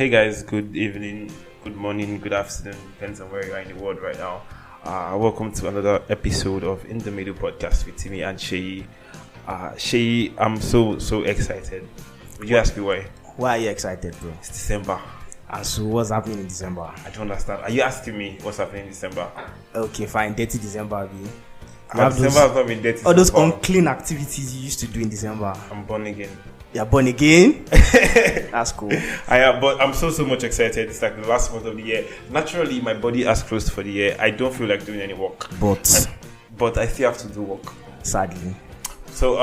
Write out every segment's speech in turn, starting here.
Hey guys, good evening, good morning, good afternoon, depends on where you are in the world right now. Welcome to another episode of In the Middle podcast with Timi and Seyi. Seyi, I'm so excited. Would you ask me why? Why are you excited, bro? It's December. And so what's happening in December? I don't understand. Are you asking me what's happening in December? Okay, fine. Dirty December, B. December has not been dirty. All those unclean activities you used to do in December. I'm born again. You're born again? That's cool. I am, but I'm so much excited. It's like the last month of the year. Naturally, my body has closed for the year. I don't feel like doing any work. But I still have to do work. Sadly. So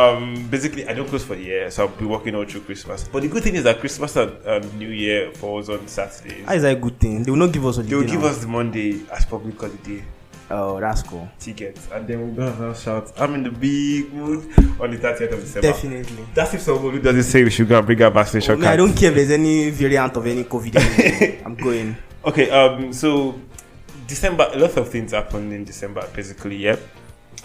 basically, I don't close for the year, so I'll be working all through Christmas. But the good thing is that Christmas and New Year falls on Saturdays. How is that a good thing? They will not give us holiday. They will give us the Monday as public holiday. Oh, that's cool. Tickets, and then we'll go and shout, I'm in the big mood on the 30th of December. Definitely. That's if someone who doesn't say we should go and bring our vaccination card. I don't care if there's any variant of any COVID. I'm going. Okay, so December, a lot of things happen in December, basically, yeah.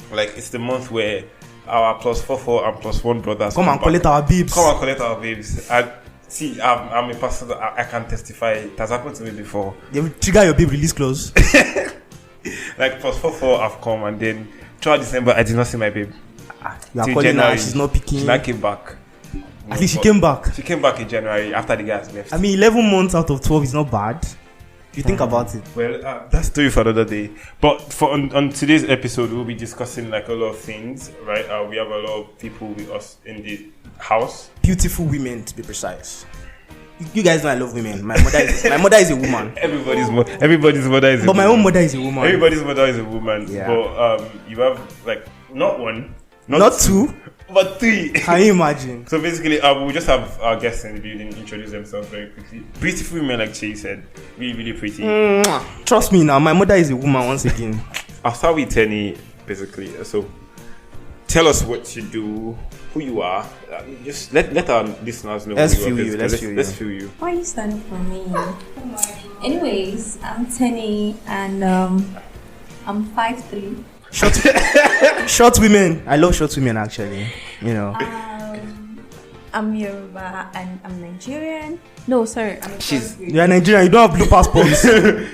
Like, it's the month where our +44 and +1 brothers come and collect our babes. Come and collect our babes. And see, I'm a person that I can testify. It has happened to me before. They will trigger your babe release clause. Like +44 have come, and then throughout December I did not see my babe. You are calling her, she's not picking. She came back. At least she came back. She came back in January after the guys left. I mean, 11 months out of 12 is not bad. If you think about it. Well, that's story for another day. But on today's episode, we'll be discussing like a lot of things, right? We have a lot of people with us in the house. Beautiful women, to be precise. You guys know I love women. My mother is a woman. Everybody's mother is a woman. But my own mother is a woman. Everybody's mother is a woman. Yeah. But you have like not one, not two, but three. Can you imagine? So basically, we'll just have our guests in the building introduce themselves very quickly. Beautiful women, like Seyi said, really pretty. Trust me now, my mother is a woman once again. I'll start with Tenny, basically. So tell us what you do, who you are. Just let our listeners know Let's who you are. Let's feel you. Why are you standing for me? Anyways, I'm Tenny and I'm 5'3". Short women. I love short women actually. You know. I'm Yoruba and I'm Nigerian. No, sorry, I'm crossbreed. You're Nigerian. You don't have blue passports.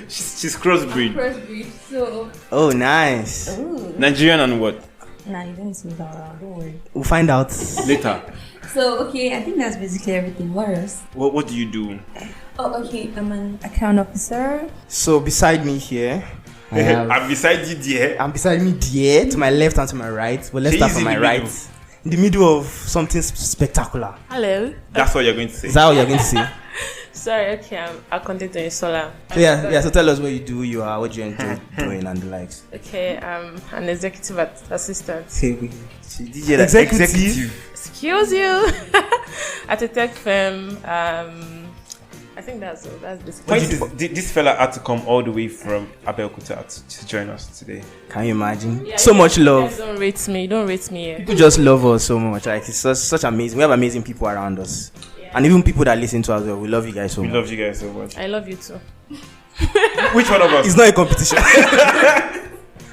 she's crossbreed. Crossbreed. So. Oh, nice. Ooh. Nigerian and what? Nah, you don't see that around. Don't worry. We'll find out later. So okay, I think that's basically everything. What else? What do you do? Oh, okay. I'm an account officer. So beside me here. I'm beside you, dear. I'm beside me, dear. To my left and to my right. But let's start from my right. In the middle of something spectacular. Hello. That's what you're going to say. Is that what you're going to say? Sorry, okay, I'm a content on Solar. So yeah. So tell us what you do, you are, what you enjoy doing, and the likes. Okay, I'm an executive assistant. Executive. Excuse you. At a tech firm. I think that's basically. This fella had to come all the way from Abeokuta to join us today. Can you imagine? Yeah, so much love. Don't rate me here. People just love us so much. Like it's such amazing. We have amazing people around us, and even people that listen to us. We love you guys so much. We love you guys so much. I love you too. Which one of us? It's not a competition.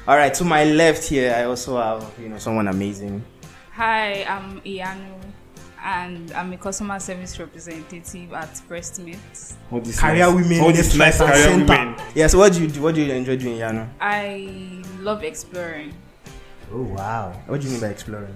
All right. To my left here, I also have someone amazing. Hi, I'm Iyanu. And I'm a customer service representative at Breastmeat. Career women. All these nice career women. Yes, what do you do? What do you enjoy doing, Yano? I love exploring. Oh wow! What do you mean by exploring?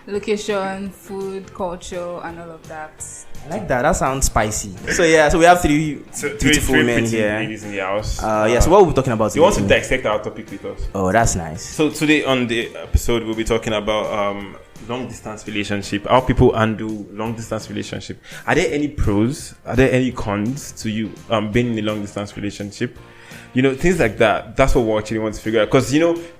Location, food, culture, and all of that. I like that. That sounds spicy. So we have three beautiful women here. Ladies in the house. So what are we talking about today? You want to dissect our topic with us? Oh, that's nice. So today on the episode, we'll be talking about long distance relationship. How people handle long distance relationship. Are there any pros? Are there any cons to you being in a long distance relationship? Things like that. That's what we actually want to figure out. Because,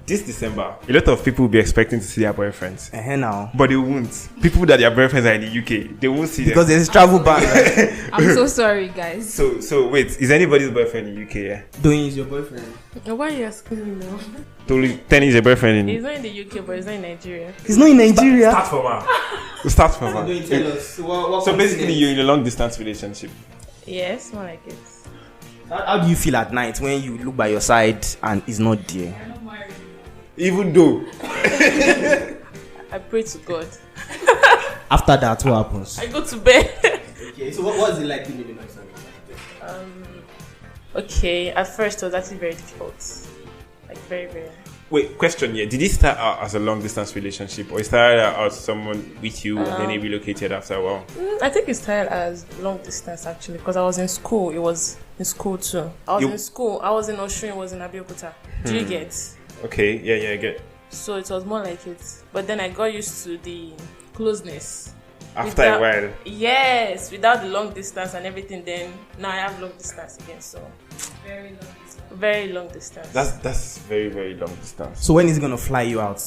this December, a lot of people will be expecting to see their boyfriends. Now. But they won't. People that their boyfriends are in the UK, they won't see because them. there's travel ban, right? I'm so sorry, guys. So wait, is anybody's boyfriend in the UK? Yeah? Doing is your boyfriend? Why are you asking me now? Tenny is your boyfriend He's not in the UK, but he's not in Nigeria. He's not in Nigeria? Start from her. Start from her. Tell us. So basically, you're in a long distance relationship. Yes, more like it. How do you feel at night when you look by your side and he's not there? Even though I pray to God. After that, what happens? I go to bed. Okay, so what was it like being in a long distance relationship? Okay, at first it was actually very difficult. Like very, very. Wait, question here. Did it start out as a long distance relationship or it started out as someone with you and then he relocated after a while? I think it started as long distance actually because I was in school. It was in school too. I was in school. I was in Oshun. It was in Abeokuta. Do you get? Okay, yeah, I get. So it was more like it. But then I got used to the closeness. After a while. Yes, without the long distance and everything, then now I have long distance again. So Very long distance. very long distance. That's very, very long distance. So when is it gonna fly you out?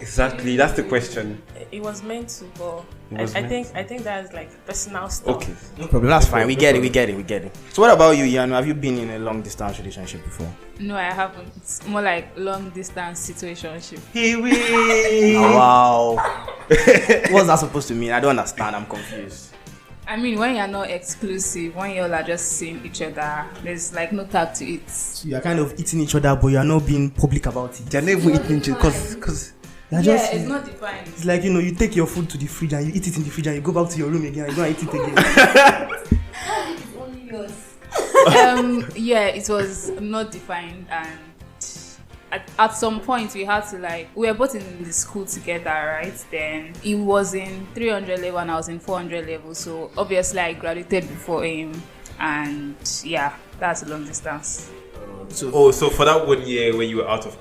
Exactly, that's the question. It was meant to, but was I meant think that's like personal stuff. Okay. No problem. That's fine. We get it. So what about you, Yanu? Have you been in a long distance relationship before? No, I haven't. It's more like long distance situationship. Oh, wow. What's that supposed to mean? I don't understand. I'm confused. I mean, when you're not exclusive, when you all are just seeing each other, there's like no tag to it. So you're kind of eating each other, but you're not being public about it. They're never eating because It's not defined. It's like, you take your food to the fridge and you eat it in the fridge and you go back to your room again and you go and eat it again. It's only yours. Yeah, it was not defined, and at some point we had to we were both in the school together, right? Then he was in 300 level and I was in 400 level, so obviously I graduated before him, and yeah, that's a long distance. so for that 1 year when you were out of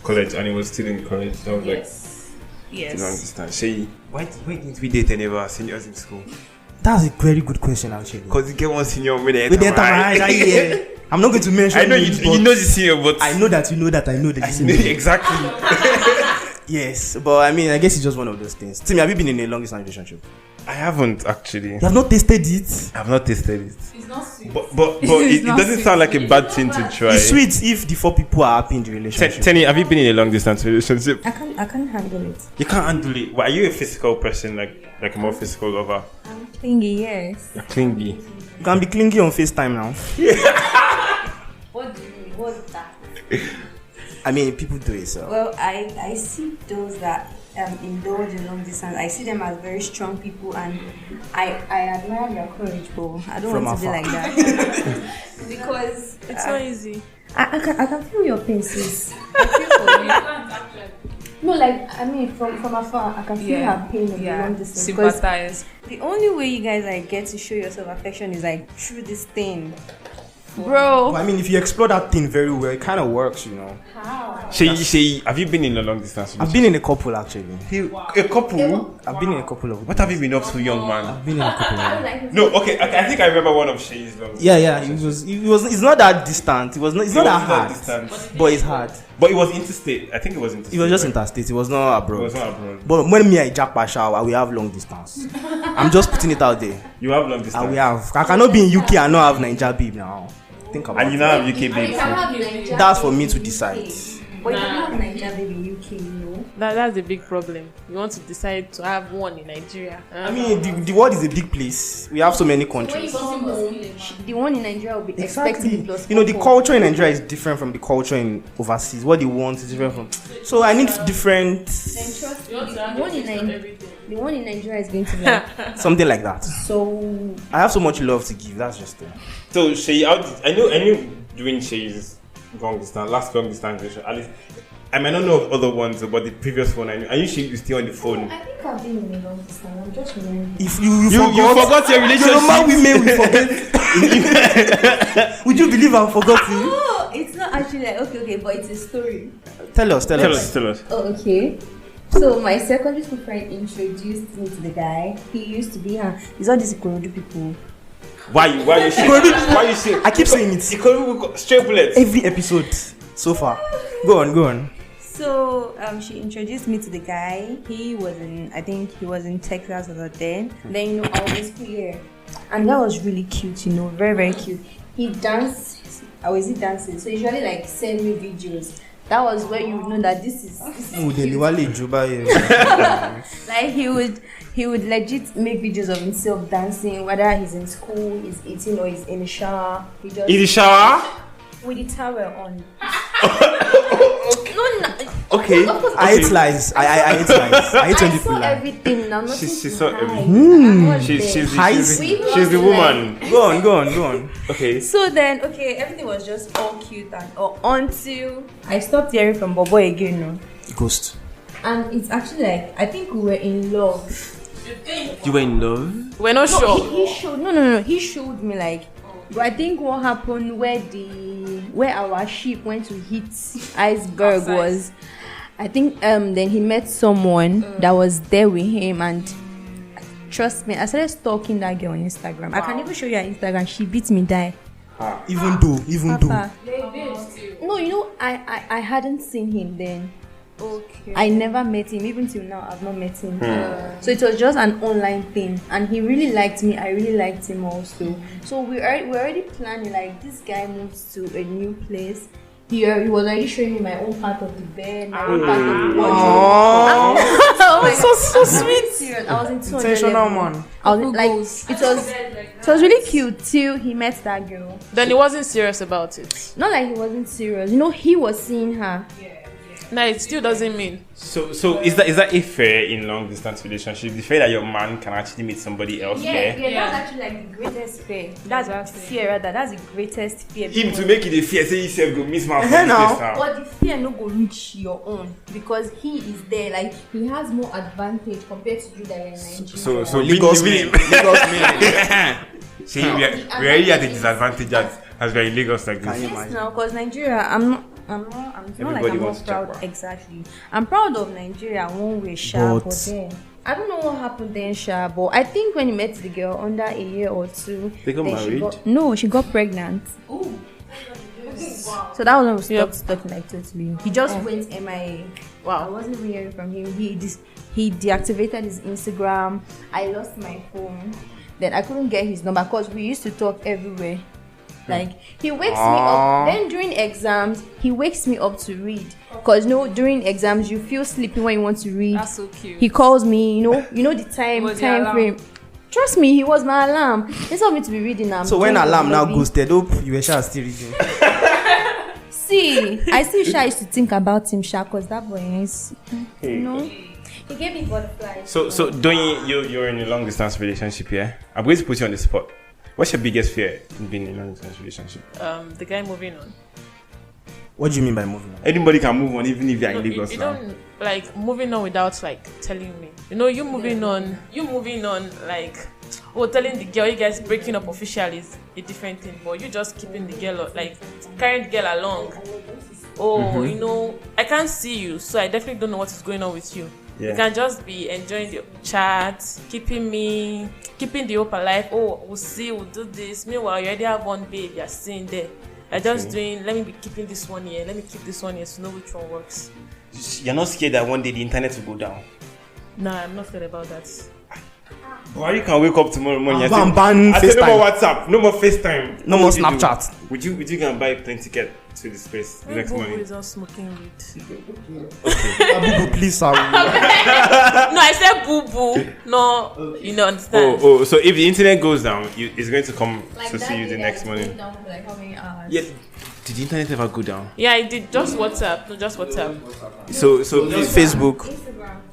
college and he was still in college, that was Yes. long distance. Shay, why didn't we date any of our seniors in school? That's a very good question, actually. Because you get one senior with With the eye. I'm not going to mention I know names, you know the senior, but I know that you know that I know the senior. exactly. Yes, but I mean, I guess it's just one of those things. Timmy, have you been in a long distance relationship? I haven't actually. You have not tasted it? I've not tasted it. It's not sweet. But It's it not doesn't sweet. sound like a bad thing to try. It's sweet if the 4 people are happy in the relationship. Tenny, have you been in a long distance relationship? I can't handle it. You can't handle it. Why, are you a physical person, like a more physical lover? I'm clingy, yes. You're clingy. You can be clingy on FaceTime now. What do you mean? What's that? I mean, people do it, so. Well, I see those that indulge in long distance. I see them as very strong people, and I admire their courage, but I don't From want to be afar. like that because It's not easy. I can feel your pain, sis. I feel for you. No, I mean, from afar, I can feel her pain in the long distance. Because Sympathize. the only way you guys get to show yourself affection is through this thing, bro. But I mean, if you explore that thing very well, it kind of works, How? Shay, have you been in a long distance I've been in a couple, actually. A couple? I've been in a couple of. What have you been up to, young man? I've been in a couple I of. don't like it. No, okay, I think I remember one of Shay's long distance. Yeah. It was. It's not that distant. It's not that hard. Distance. But it's hard. But it was interstate. I think it was interstate. It was just right? interstate. It was not It abroad. was not abroad. But when me and Jack Pasha, we have long distance. I'm just putting it out there. You have long distance. And we have. I cannot be in UK and not have Nigeria babe now. Think about And you it. now have UK You babe. can have Nigeria That's for baby me in to UK. decide. But you can have Nigeria baby in UK, you know. That's the big problem. You want to decide to have one in Nigeria. I mean, the world is a big place. We have so many countries. The one in Nigeria will be expecting Exactly. plus You know, the four. culture in Nigeria is different from the culture in overseas. What they want is different from. So I need different. Then trust me, the one in Nigeria is going to be like, Something like that. so. I have so much love to give. That's just it. So Shay, I knew during Shay's last long distance relationship, at least I might not know of other ones, but the previous one I knew Shay was still on the phone. I think I've been in a long distance. I'm just remembering. If you You forgot your relationship. Normal women will forget. Would you believe I've forgotten? Oh, it's not actually like okay, but it's a story. Tell us. Tell us. Oh, okay. So my secondary school friend introduced me to the guy. He used to be he's all these Ikorodu people. Why you shit? Why you shit? I keep saying it. Straight bullets. Every episode so far. Go on. So she introduced me to the guy. I think he was in Texas at then. Then I was in school here, and that was really cute. Very very cute. He danced. How is he dancing? So usually send me videos. That was where you know that this is cute. Like he would legit make videos of himself dancing, whether he's in school, he's eating, or he's in the shower. He just In the shower? with the towel on. Okay. I hate lies. I hate lies. I hate when I people saw lie. everything. Now nothing She to saw hide. everything. She's Heist. she's the woman. Go on. Okay. So then, okay, everything was just all cute and all until I stopped hearing from Bobo again. No? Ghost. And it's actually like, I think we were in love. You were in love? We're not No, sure. he showed, no. He showed me like, but I think what happened where our ship went to hit iceberg Outside. was, I think then he met someone that was there with him, and trust me, I started stalking that girl on Instagram. I can even show you her Instagram. She beat me die. Even though. Papa. No, you know, I hadn't seen him then. Okay. I never met him. Even till now, I've not met him. So it was just an online thing, and he really liked me. I really liked him also. So we're already planning. Like, this guy moves to a new place. He was already showing me my own part of the bed, my own part of the wardrobe. So sweet. Serious. I was in 200 Intentional level. man. I was like, it was really cute till he met that girl. Then he wasn't serious about it. Not like he wasn't serious. You know, he was seeing her. No, it still doesn't mean. So is that a fair in long distance relationship? The fair that your man can actually meet somebody else there? That's actually like the greatest fear. That's Exactly. fear rather. That's the greatest fear. Him to make it a fear, say yourself go miss my now. But the fear no go reach your own because he is there. Like, he has more advantage compared to you that you're in Nigeria. So Lagos really, See, we are already at a disadvantage as we're in Lagos like Can you this. Yes, now, because Nigeria, I'm not Everybody like I'm wants not to proud. chapa. Exactly. I'm proud of Nigeria one way, sha, but then I don't know what happened then, sha. But I think when he met the girl under a year or two, They got then married? she got pregnant. So that was when we stopped talking like totally. He just went MIA. Wow. I wasn't even hearing from him. He deactivated his Instagram. I lost my phone. Then I couldn't get his number because we used to talk everywhere. Like, he wakes me up. Then during exams, he wakes me up to read. Because during exams you feel sleepy when you want to read. That's so cute. He calls me, you know the time Was your alarm? frame. Trust me, he was my alarm. Instead of me to be reading, So when alarm now ghosted, hope you were still reading. See, I still used to think about him, because that boy is, he gave me butterflies. So don't you're in a long distance relationship, yeah? I'm going to put you on the spot. What's your biggest fear in being in a long distance relationship? The guy moving on. What do you mean by moving on? Anybody can move on even if you're No, in Lagos you now. don't like moving on without like telling me. You moving on like telling the girl you guys breaking up officially is a different thing. But you just keeping the girl like carrying the girl along. I can't see you, so I definitely don't know what is going on with you. Yeah. You can just be enjoying the chat, keeping the hope alive. Oh, we'll see, we'll do this. Meanwhile, you already have one babe you're sitting there. You're just doing, let me be keeping this one here, let me keep this one here to know which one works. You're not scared that one day the internet will go down? No, I'm not scared about that. Why you can wake up tomorrow morning and Ban ban I said no more FaceTime. WhatsApp, no more FaceTime. No What more would you do? Snapchat. Would you go and buy a plane ticket to the space the next Boo morning? is not smoking weed. Abubu, please, sorry. No, I said boo boo. No, you don't understand. Oh, so if the internet goes down, it's going to come to see you the next morning. Like how many hours? Yeah. Did the internet ever go down? Yeah, I did. Just WhatsApp. No, just WhatsApp. So Facebook.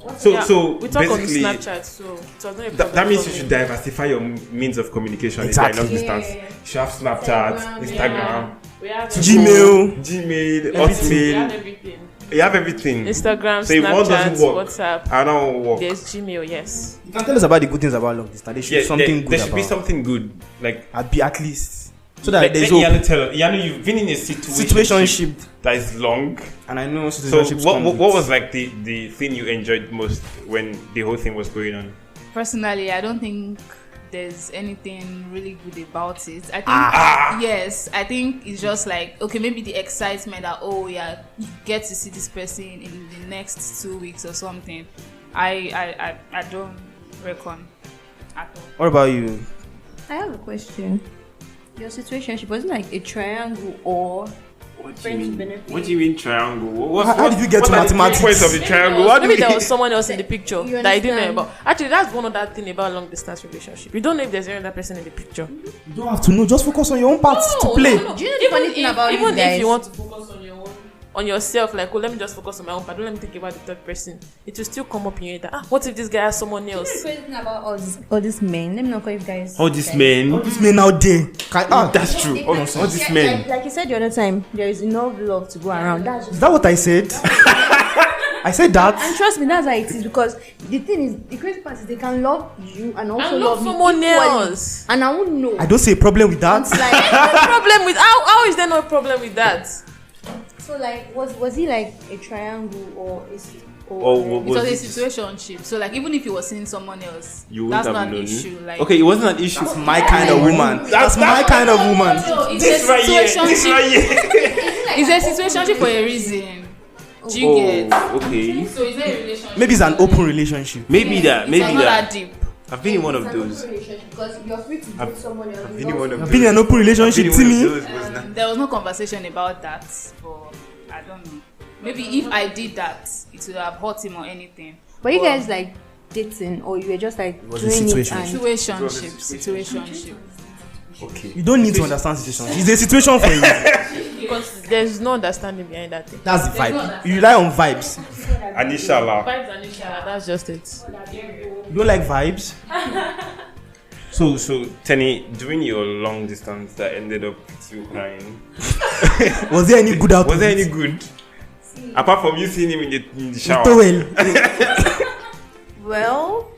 We talk on basically, Snapchat, so it was not a problem. that means for you me. should diversify your means of communication. Exactly. If you're in long distance. You should have Snapchat, Instagram, We have Gmail. Gmail, We have Hotmail. everything. You have everything. Instagram, So if one Snapchat, doesn't work, WhatsApp. I don't work. There's Gmail, yes. You can tell us about the good things about long distance. There should be something good there should about. be something good. Like At least. So that like, there's let hope. Iyanu tell us, Iyanu, you've been in a Situationship. that is long. And I know So situationships what come with- was like the thing you enjoyed most when the whole thing was going on? Personally, I don't think there's anything really good about it. I think yes, I think it's just like, okay, maybe the excitement that you get to see this person in the next 2 weeks or something. I don't reckon at all. What about you? I have a question. Your situationship was it like a triangle or friends benefit? What do you mean triangle? How did you get to mathematics? Points of the triangle. What do Maybe we- there was someone else in the picture You that I didn't know understand? about. Actually, that's one other thing about long distance relationship. You don't know if there's any other person in the picture. You don't have to know. Just focus on your own parts to play. Do you know the funny thing about even these guys? if you want to focus on your own on yourself, like, oh, let me just focus on my own part, don't let me think about the third person, it will still come up in your head that, what if this guy has someone else? The crazy thing about all these men, let me not call you guys. All these men. This man out there. That's true. All these men. Like you said the other time, there is enough love to go around. That's Is just, that what I said? I said that. and trust me, that's how it is, because the thing is, the crazy part is they can love you and also And love me someone equally. else. And I won't know. I don't see a problem with that. It's like, No problem with how is there no problem with that? so like, was he like a triangle or is it? Or It was was it- a situationship. So like even if you were seeing someone else, You that's wouldn't not have an known. issue. Like Okay, it wasn't an issue. That's my kind of woman. That's my kind of woman. So it's This a right here. This situationship. right here. It's a situationship for a reason. Do you get? Okay. So it's not a relationship. Maybe it's an open relationship. Maybe that. It's Maybe not that. that deep. I've been in one of those. Because you're free to date someone else. I've been in one of I've been in an open relationship, Timi. There was no conversation about that, but I don't know. Maybe if I did that, it would have hurt him or anything. But you guys like dating, or you were just like was a doing it situation. and Situationship. Okay. You don't need to understand situation. It's a situation for you. Because there's no understanding behind that thing. That's the vibe. You rely on vibes. Anishala. Vibes and inshallah, that's just it. You don't like vibes? So Tenny, during your long distance that ended up with you crying, Was there any good out was of there it? any good? Apart from you seeing him in the shower. Towel. well,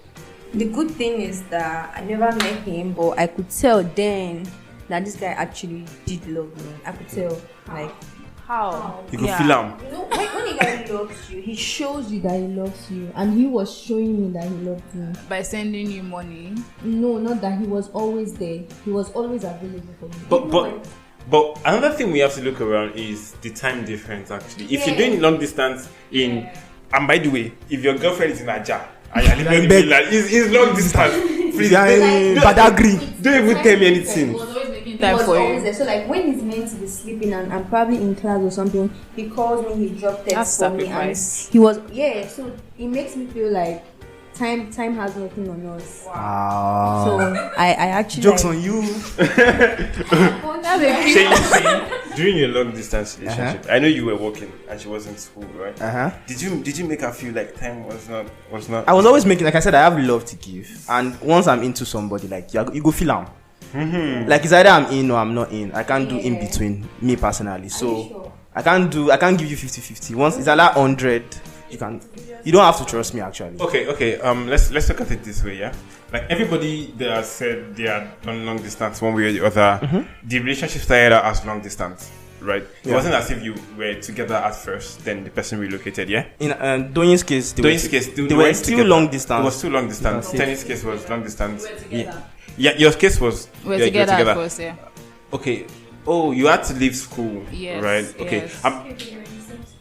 the good thing is that I never met him, but I could tell then that this guy actually did love me. I could tell, like, How? You could feel him. you know, when a guy loves you, he shows you that he loves you, and he was showing me that he loved me. By sending you money. No, not that he was always there. He was always available for me. But another thing we have to look around is the time difference. Actually, if you're Yeah. doing long distance in, and by the way, if your girlfriend is in Aja and you're living in bed. Villa, it's long distance. Please Yeah, don't, Badagry. don't even tell me anything. Was always making He time was for always you. there. So like when he's meant to be sleeping and I'm probably in class or something, he calls me, he dropped text That's for me, and sacrifice. he was so it makes me feel like time has nothing on us. So Wow. I actually Jokes like, on you. Say, during your long distance relationship, I know you were working and she was in school, right? Uh-huh. Did you make her feel like time was not? I was always making, like I said, I have love to give, and once I'm into somebody, like you go feel am. Like it's either I'm in or I'm not in. I can't do in between, me personally. So sure? I can't give you 50-50. Once it's like 100, you don't have to trust me actually. Okay. Let's look at it this way, yeah. Like everybody that has said they are on long distance one way or the other, the relationship started out as long distance, right? It wasn't as if you were together at first, then the person relocated, yeah. In Doyin's case, they Doyin's were, case, they were still long distance. It was still long distance. Yeah. Tennis case was long distance. Yeah. Yeah, your case was We're yeah, you were together at first, yeah. Okay. Oh, you had to leave school, Yes, right? Okay. yes.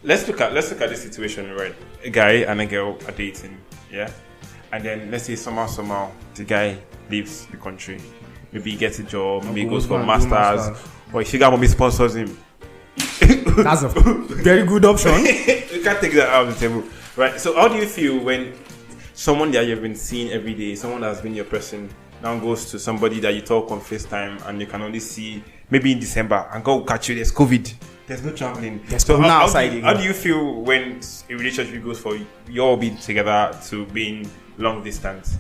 Let's look at this situation, right? A guy and a girl are dating, yeah, and then let's say somehow the guy leaves the country. Maybe he gets a job, maybe he goes for Go and do masters, or if sugar mommy sponsors him. That's a very good option. You can't take that out of the table, right? So how do you feel when someone that you've been seeing every day, someone that's been your person, now goes to somebody that you talk on FaceTime and you can only see maybe in December and go catch you, there's COVID, there's no traveling. So How do you feel when a relationship goes for you all being together to being long distance?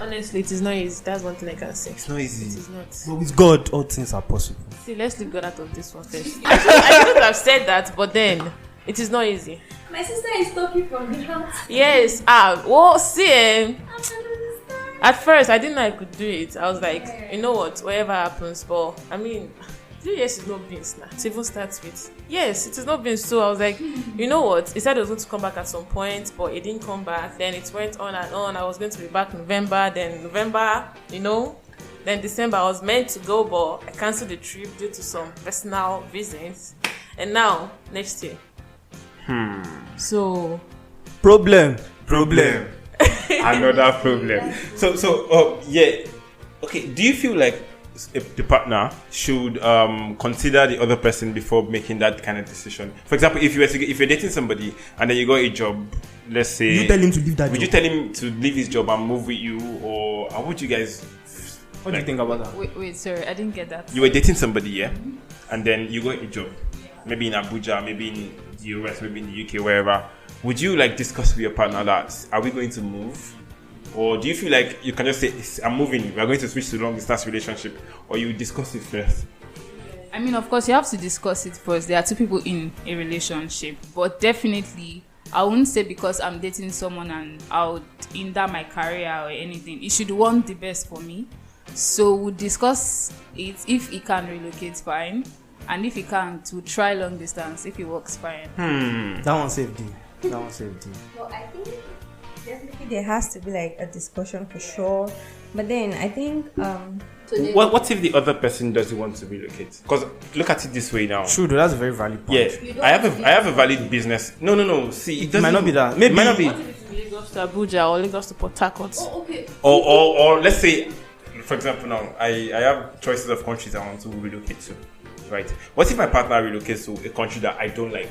Honestly, it is not easy. That's one thing I can say. It's not It easy. is not. But with God, all things are possible. See, let's leave God out of this one first. I shouldn't have said that, but then it is not easy. my sister is talking from the house. Yes. At first, I didn't know I could do it. I was like, you know what, whatever happens, but I mean, 3 years is not beans now. It even starts with, yes, it is not beans. So I was like, you know what, he said he was going to come back at some point, but he didn't come back. Then it went on and on. I was going to be back November, then then December. I was meant to go, but I cancelled the trip due to some personal reasons. And now, next year. So, Problem. Another problem. So yeah. Okay. Do you feel like the partner should consider the other person before making that kind of decision? For example, if you're dating somebody and then you got a job, let's say, You tell him to leave that would job. you tell him to leave his job and move with you, or how would you guys? What do you think about that? Wait, sorry, I didn't get that. You were dating somebody, yeah, and then you got a job, maybe in Abuja, maybe in the US, maybe in the UK, wherever, would you like discuss with your partner that are we going to move? Or do you feel like you can just say, I'm moving, we're going to switch to long distance relationship, or you discuss it first? I mean, of course, you have to discuss it first. There are two people in a relationship, but definitely, I wouldn't say because I'm dating someone and I would hinder my career or anything. It should want the best for me. So we'll discuss it. If he can relocate, fine. And if he can't, we'll try long distance. If it works, fine. That one saved you. Well, I think definitely there has to be like a discussion for sure. But then I think What if the other person doesn't want to relocate? Because look at it this way now. True, though, that's a very valid point. Yeah, I have a valid business. No. See, It might not be that. Maybe It might not be. What if it's Lagos to Abuja or Lagos to Port Harcourt? Okay. Or let's say, for example, now I have choices of countries I want to relocate to, right? What if my partner relocates to a country that I don't like?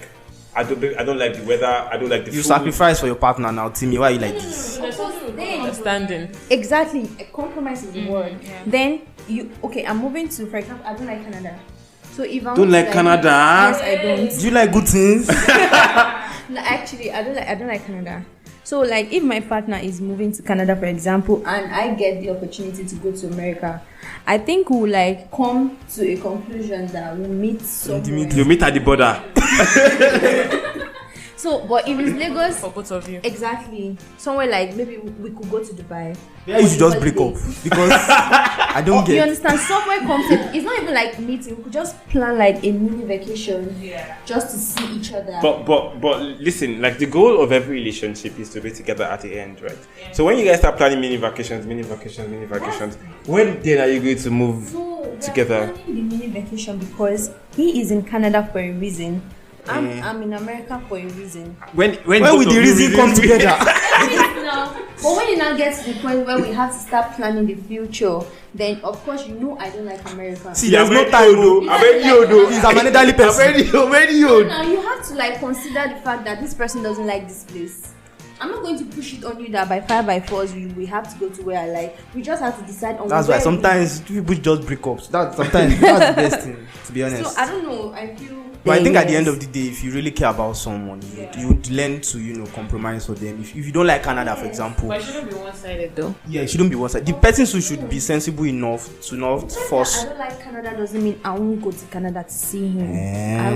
I don't like the weather. I don't like the you food. sacrifice for your partner now, Timi. Why are you like this? There's something with understanding. exactly a compromise is the word. Then I'm moving to, for example, I don't like Canada. So if I Don't like Canada? Yes, I don't. Do you like good things? No, actually, I don't like Canada. So like if my partner is moving to Canada, for example, and I get the opportunity to go to America, I think we'll like come to a conclusion that we'll meet somewhere. You meet at the border. So, but if it's Lagos, For both of you. exactly, somewhere like maybe we could go to Dubai. Yeah, you should just break up because I don't You get. understand? Somewhere concept. It's not even like meeting. We could just plan like a mini vacation, just to see each other. But listen, like the goal of every relationship is to be together at the end, right? So when you guys start planning mini vacations, when then are you going to move No, together? We're planning the mini vacation because he is in Canada for a reason. I'm in America for a reason. When Where will the reason come together? But when you now get to the point where we have to start planning the future, then of course I don't like America. See, there's no time, though. I'm very old, though. He's a managerial person. I'm very old. Now you have to like consider the fact that this person doesn't like this place. I'm not going to push it on you that by 5 by 4s we have to go to where I like. We just have to decide on. That's where why sometimes people just break up. Sometimes that's the best thing, to be honest. So I don't know. I feel. But I think at the end of the day, if you really care about someone, you would learn to compromise for them. If you don't like Canada, for example, But it shouldn't be one-sided though. yeah, it shouldn't be one side. The person should be sensible enough to not force. I don't like Canada doesn't mean I won't go to Canada to see him. I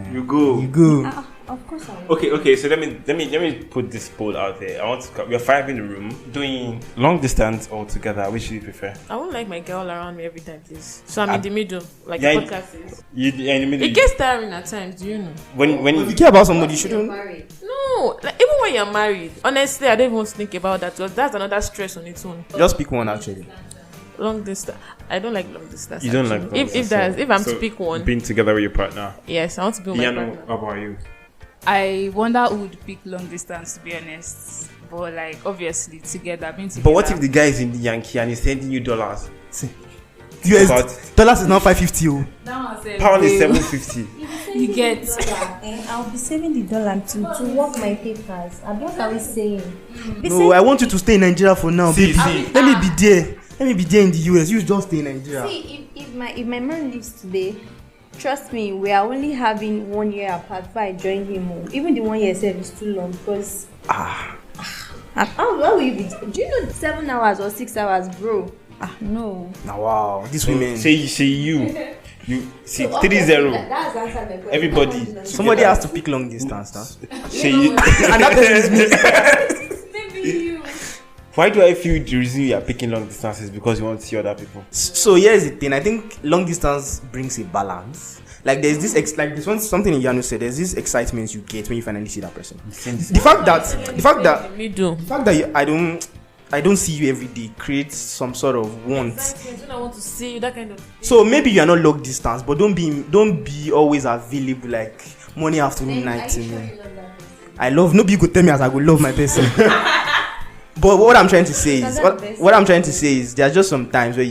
would. You go. You go. Of course I would. Okay. So let me put this poll out there. We're 5 in the room doing long distance or together. Which do you prefer? I won't like my girl around me every time, please. So I'm in the middle, like Yeah, the podcast is. You're in the middle. It gets tiring at times, do you know? When If you care about somebody, you You're shouldn't. married. No, like even when you're married, honestly, I don't even want to think about that because that's another stress on its own. Just pick one actually. Long distance, I don't like long distance. you don't like actually. long if distance, if I'm so to pick one, being together with your partner. yes, I want to be with my Yano, partner. how about you? I wonder who would pick long distance, to be honest. But like obviously together, being together. But what if the guy is in the Yankee and he's sending you dollars? US dollars is now 550. Oh. that one said, Pound is 750. you get I'll be saving the dollar to work my papers. What are we saying? No, I want you to stay in Nigeria for now. See, babe. see. Let me be there. Let me be there in the US. You just stay in Nigeria. See, if my man leaves today, trust me, we are only having 1 year apart before I join him home. Even the 1 year itself is too long because Ah. how will you be? Do you know 7 hours or 6 hours, bro? No. Now, wow, these women. Say you see 3-0. That's answered my question. Everybody. Somebody has to pick long distance. Huh? Say you. And that person is me. maybe you. Why do I feel the reason you are picking long distances because you want to see other people? So here's the thing. I think long distance brings a balance. Like there's this one something Yanu said. There's this excitement you get when you finally see that person. The fact that Middle. I don't see you every day creates some sort of want. When I want to see you, that kind of. So maybe you are not long distance, but don't be always available like morning, afternoon, night. I love nobody you could tell me as I go love my person. But what I'm trying to say is there are just some times where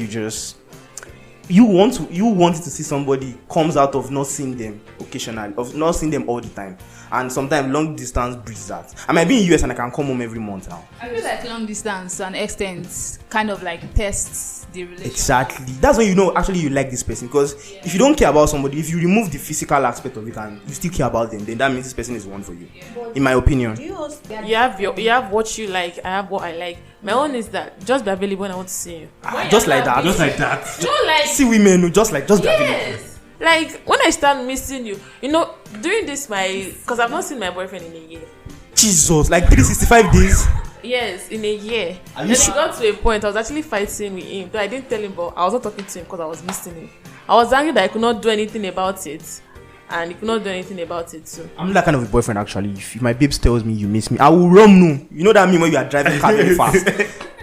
you wanted to see somebody comes out of not seeing them occasionally, of not seeing them all the time, and sometimes long distance breeds that. I might be in US and I can come home every month now. I feel like long distance to an extent kind of like tests the relationship. Exactly. That's when you know actually you like this person, because if you don't care about somebody, if you remove the physical aspect of it and you still care about them, then that means this person is one for you. In my opinion. You have what you like. I have what I like. My own is that just be available when I want to see you. Just like that. Just like that. Don't like. See women who just be available. Yes. Like when I start missing you, doing this because I've not seen my boyfriend in a year. Jesus, like 365 days. Yes, in a year. Then it got to a point I was actually fighting with him. Though I didn't tell him, but I was not talking to him because I was missing him. I was angry that I could not do anything about it, and he could not do anything about it too. I'm that kind of a boyfriend actually. If my babes tells me you miss me, I will run. No, you know that meme when you are driving car very fast.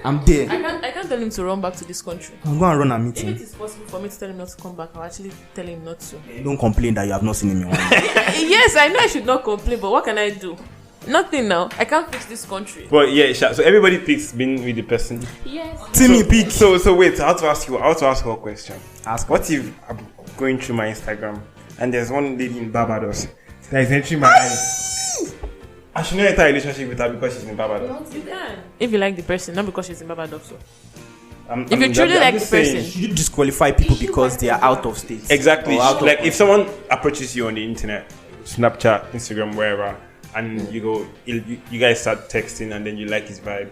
I'm there. I can't tell him to run back to this country. I'm going to run and meet him. If it is possible for me to tell him not to come back, I'll actually tell him not to. Don't complain that you have not seen him in 1 year. Yes, I know I should not complain, but what can I do? Nothing now. I can't fix this country. But yeah, so everybody picks being with the person. Yes. Timi pick. So wait, I have to ask you a question. Ask. What if I'm going through my Instagram and there's one lady in Barbados that is entering my eyes? I should not enter a relationship with her because she's in Barbados. You can. If you like the person, not because she's in Barbados. So. If you truly like the person, you disqualify people because they are out of state. Exactly. Like if someone approaches you on the internet, Snapchat, Instagram, wherever, and you guys start texting, and then you like his vibe,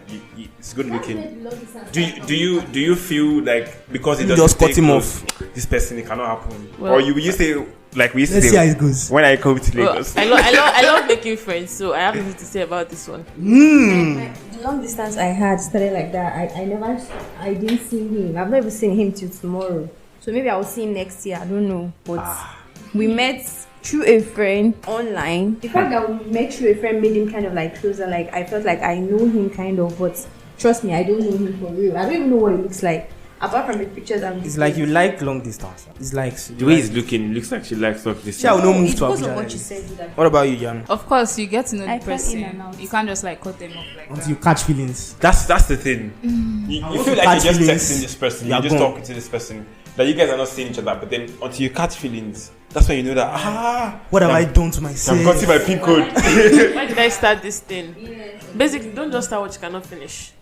it's good looking. Do you feel like because it doesn't just cut him off, this person, it cannot happen? Well, or you say like we used to let's say see how it goes when I come to Lagos? I love making friends, so I have nothing to say about this one. The long distance I had started like that. I didn't see him. I've never seen him till tomorrow. So maybe I will see him next year. I don't know. But we met through a friend online. The fact that we met through a friend made him kind of like closer. Like I felt like I know him kind of, but trust me, I don't know him for real. I don't even know what he looks like. Apart from the pictures and it's like you like long distance. It's like the way he's looking, looks like she likes long distance. Yeah, no move to because Abuja. of what you said. What about you, Jan? Of course, you get to know I the fell in person. and out. You can't just like cut them off like Until that. you catch feelings. That's the thing. You feel like you're just texting this person, you're just talking to this person, that you guys are not seeing each other, but then until you catch feelings, that's when you know that what have I done to myself? I'm cutting my pin code. Why did I start this thing? Basically, don't just start what you cannot finish.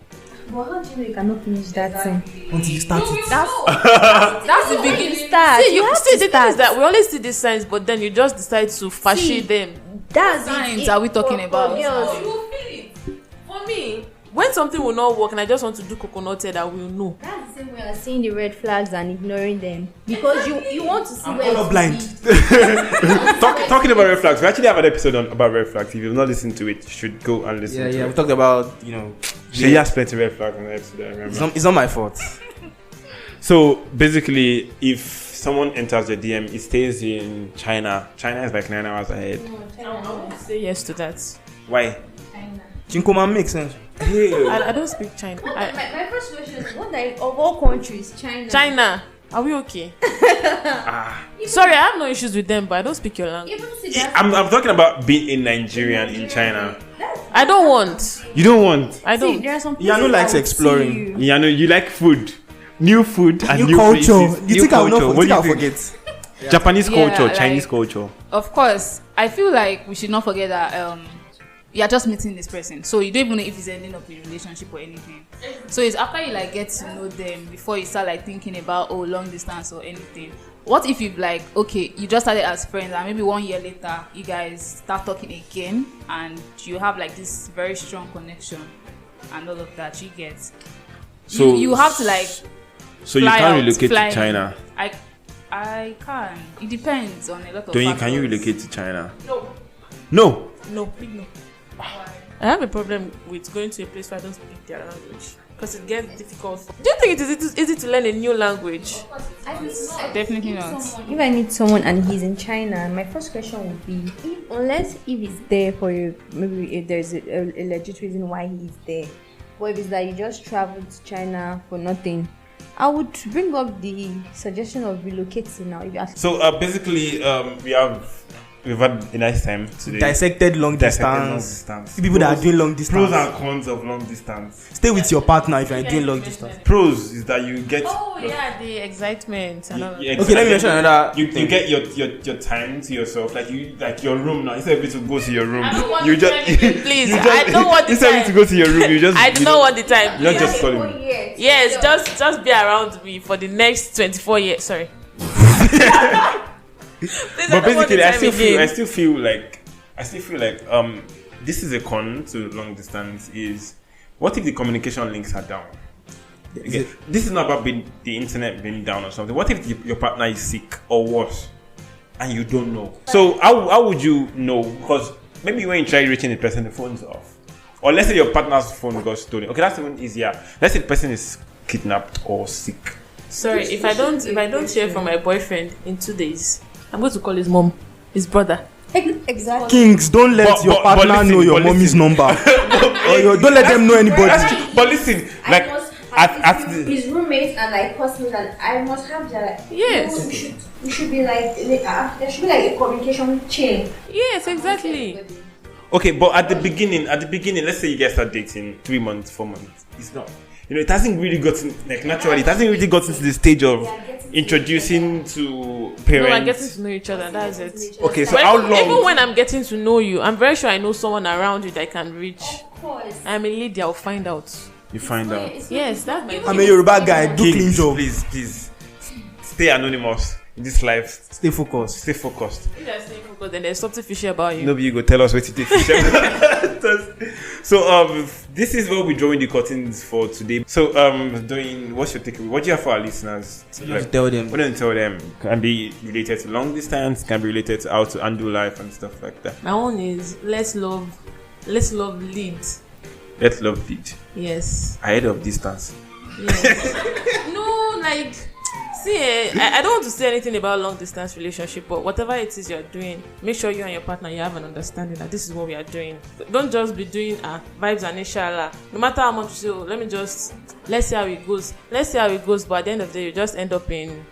But how do you know you cannot finish that thing? Until you start it. That's the beginning. Start. See, You have see to the thing start. is that we always see these signs, but then you just decide to fashi them. That's Signs it. are we talking about? Girls, You will feel it. For me, when something will not work and I just want to do coconut head, I will know. that's the same way as seeing the red flags and ignoring them because you want to see where color it's blind. lead. Talking about red flags, we actually have an episode about red flags. If you've not listened to it, you should go and listen to Yeah, it. we talked about, She has plenty of red flags on the episode, I remember. it's not my fault. So basically, if someone enters your DM, it stays in China. China is like 9 hours ahead. I would say yes to that. Why? Chinkoman makes sense. I don't speak China. My first question is what of all countries, China, are we okay? Sorry, I have no issues with them, but I don't speak your language. I'm talking about being in Nigerian in China. I don't want. You don't want? I don't. There are some Yeah, no places likes I would exploring. see you. Yeah, no, you like food. New food and new culture. places. You New think I will culture. not What do you I'll think? forget? Japanese Yeah, culture, like- Chinese culture. Of course, I feel like we should not forget that you're just meeting this person, so you don't even know if it's ending up in a relationship or anything. So it's after you like get to know them before you start like thinking about long distance or anything. What if you like you just started as friends and maybe 1 year later you guys start talking again and you have like this very strong connection and all of that you get. So you have to like So you fly can't out, relocate fly to China. in. I can. It depends on a lot of Can factors. you relocate to China? No. No. No, big no. I have a problem with going to a place where I don't speak their language because it gets difficult. Do you think it is easy to learn a new language? Definitely not. If I meet someone and he's in China, my first question would be, if he's there for you, maybe if there's a legit reason why he's there. But if it's that you just traveled to China for nothing, I would bring up the suggestion of relocating now. If you ask So basically, we have we've had a nice time today. Dissected long distance. People that are doing long distance. Pros and cons of long distance. Stay with your partner if you are doing long distance. Pros is that you get. Oh yeah, the excitement. And all. Yeah, Okay, let me mention another. You get your time to yourself, like your room now. Instead of you to go to your room, I don't want you the just time again, please. you I don't want the instead of you time. to go to your room, you just I do not want the time. You're Please. just calling me. Yes, just be around me for the next 24 years. Sorry. Please, But basically, I still feel like this is a con to long distance. Is what if the communication links are down? Okay. This is not about the internet being down or something. What if your partner is sick or worse, and you don't know? So how would you know? Because maybe when you try reaching the person, the phone's off, or let's say your partner's phone got stolen. Okay, that's even easier. Let's say the person is kidnapped or sick. Sorry, if I don't hear from my boyfriend in 2 days, I'm going to call his mom, his brother. Exactly. Kings, don't let your partner know your mommy's number. Don't let them know anybody. But listen, like after his roommates and like classmates, and I must have that. Yes. We should be like there should be like a communication chain. Yes, exactly. okay, but at the beginning, let's say you guys start dating 3 months, 4 months. It's not. It hasn't really gotten naturally. It hasn't really gotten to the stage of introducing to parents. No, we're getting to know each other. That's it. Okay, so But how long? even when I'm getting to know you, I'm very sure I know someone around you that I can reach. Of course. I'm a lady. I'll find out. You find out. Yes, that's my. I'm a Yoruba guy. Do clean job. Please, stay anonymous in this life. Stay focused. Stay focused. If you're staying focused, then there's something fishy about you. Nobody you go tell us what to take. So this is where we're drawing the curtains for today. So what's your takeaway? What do you have for our listeners? Tell them. What do you tell them? Can be related to long distance, can be related to how to undo life and stuff like that. My own is let's love lead. Let love lead Yes. ahead of distance. Yes. No, like, see, I don't want to say anything about long distance relationship, but whatever it is you're doing, make sure you and your partner you have an understanding that this is what we are doing. Don't just be doing vibes and inshallah. No matter how much you say, let's see how it goes. But at the end of the day, you just end up in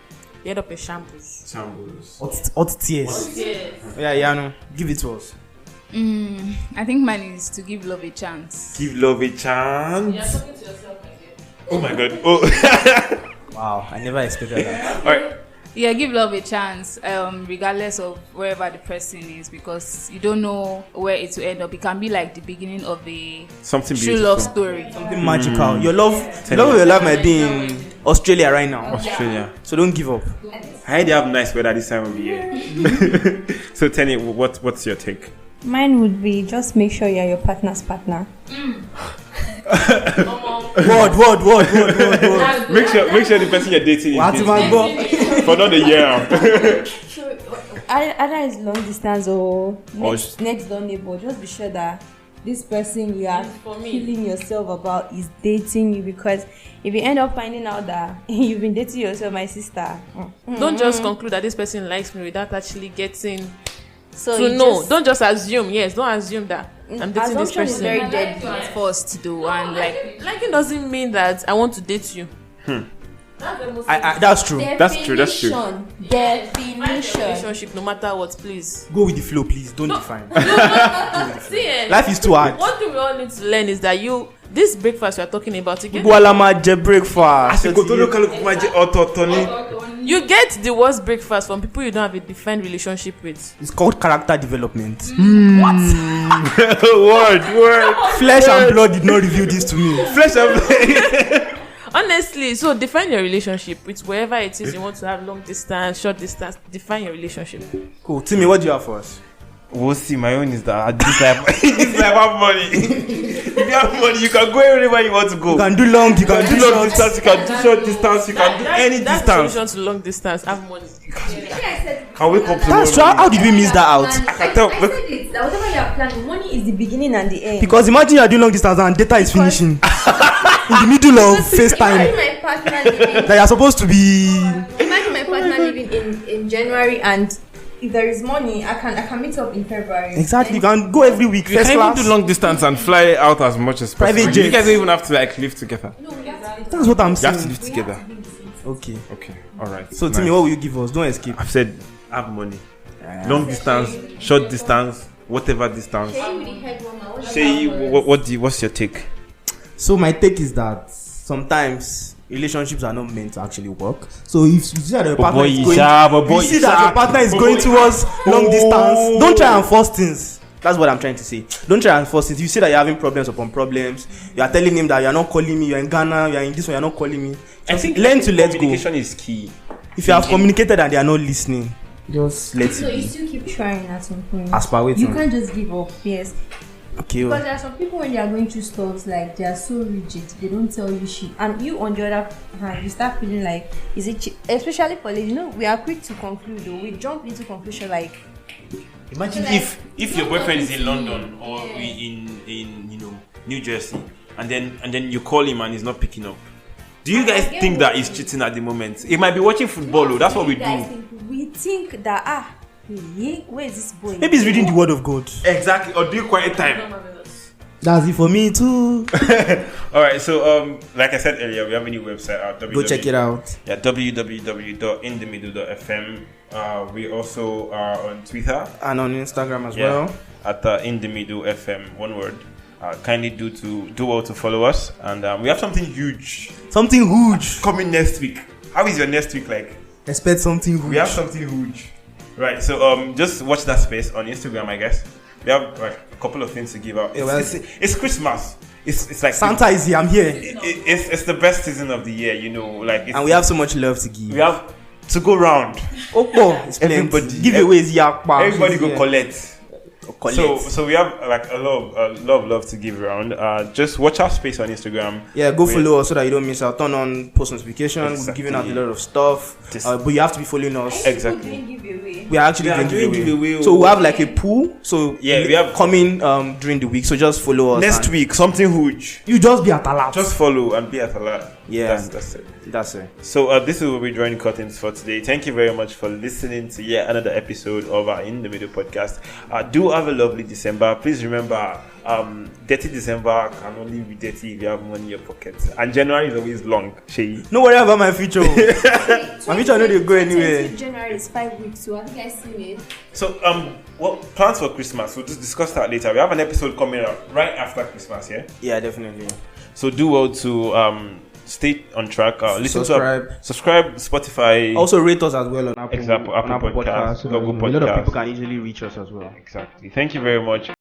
shambles. Hot tears. Yeah, no. Give it to us. I think mine is to give love a chance. Give love a chance. You're talking to yourself, my dear. Oh my god. Oh. Wow, I never expected that. All right. Yeah, give love a chance, regardless of wherever the person is, because you don't know where it will end up. It can be like the beginning of a Something true beautiful. love story. Something magical. Your love of your life might be in Australia right now. Australia. So don't give up. I heard they have nice weather this time of the year. So Tenny, what's your take? Mine would be just make sure you're your partner's partner. Word. Make sure the person you're dating What is am I go? for not a year. So either it's long distance or Or next door neighbor, just be sure that this person you are For me. feeling yourself about is dating you, because if you end up finding out that you've been dating yourself, my sister. Don't just conclude that this person likes me without actually getting So to you know. just- Don't just assume. Yes, don't assume that I'm dating this Assumption is person. very Like deadly. at first though, and like Liking doesn't mean that I want to date you. That's the most That's true. That's true. Definition. relationship, no matter what, please. Go with the flow, please. Don't define. See, Life is too hard. one thing we all need to learn is that this breakfast we are talking about, you get breakfast. You get the worst breakfast from people you don't have a defined relationship with. It's called character development. Word. Flesh and blood did not reveal this to me. Flesh and blood. Honestly, so define your relationship with wherever it is you want to have long distance, short distance. Define your relationship. Cool. Timi, what do you have for us? We'll see. My own is that this life have money. If you have money, you can go wherever you want to go. You can do long, you can do long short. distance, you can do short distance, you can do any That's the distance. solution to long distance. Have money. Can wake up That's true. tomorrow. How did we miss that out? I tell. I said it, that whatever you are planning, money is the beginning and the end. Because imagine you are doing long distance and data is finishing. In the middle of FaceTime. Imagine my partner living. That you're supposed to be. Imagine my partner living in January, and if there is money, I can meet up in February. Exactly. You can go every week. You First can even class. do long distance and fly out as much as possible. Private You jets. guys don't even have to like live together. That's what I'm You have to saying. live together. Okay. Okay. All right. So Nice. Timi, what will you give us? Don't escape. I've said have money. Long distance, short distance, whatever distance. Seyi, what's your take? So my take is that sometimes relationships are not meant to actually work. So if you see that your partner is going, your partner is going towards long distance, don't try and force things. That's what I'm trying to say. Don't try and force it. You see that you're having problems upon problems. You are telling him that you're not calling me. You're in Ghana. You're in this one. You're not calling me. I think learn to let go. Communication is key. If you have communicated and they are not listening, just let So it you be. still keep trying at some point. As per waiting. You can't just give up. Yes. Okay. Because there are some people when they are going through stuff like they are so rigid, they don't tell you shit, and you on the other hand you start feeling like is it especially for ladies, we are quick to conclude though. We jump into conclusion like Imagine if your boyfriend is in London or in New Jersey, and then you call him and he's not picking up. Do you guys think that he's cheating at the moment? He might be watching football. Though. That's what we do. We think that where is this boy? Maybe he's reading the word of God. Exactly. Or do quiet time. That's it for me too. All right. So like I said earlier, we have a new website out. Go check it out. Yeah, www.inthemiddle.fm. We also are on Twitter and on Instagram as well at In the Middle FM. One word. Kindly do well to follow us, and we have something huge coming next week. How is your next week like? Expect something huge. We have something huge, right? So just watch that space on Instagram. I guess we have like a couple of things to give out. It's Christmas. It's like Santa is here. I'm here. It's the best season of the year, and we have so much love to give. We have to go round. Everybody giveaways. Everybody go collect. So we have like a love to give around. Just watch our space on Instagram. Yeah, go follow us so that you don't miss out. Turn on post notifications. Exactly. We're giving out a lot of stuff. But you have to be following us. Exactly. We are actually doing giveaway. So we have like a pool. So we have coming during the week. So just follow us. Next week, something huge. You just be at alert. Just follow and be at alert. Yeah, that's it. So this will be drawing curtains for today. Thank you very much for listening to yet another episode of our In the Middle podcast. Do have a lovely December. Please remember, dirty December can only be dirty if you have money in your pocket. And January is always long. Seyi. No worry about my future. My future no dey go anywhere. January is 5 weeks, so have you guys seen it? So plans for Christmas. We'll just discuss that later. We have an episode coming up right after Christmas. Yeah, definitely. So do well to stay on track. Subscribe, Spotify. Also rate us as well on Apple. Apple Podcasts, Google Podcasts. A lot of people can easily reach us as well. Exactly. Thank you very much.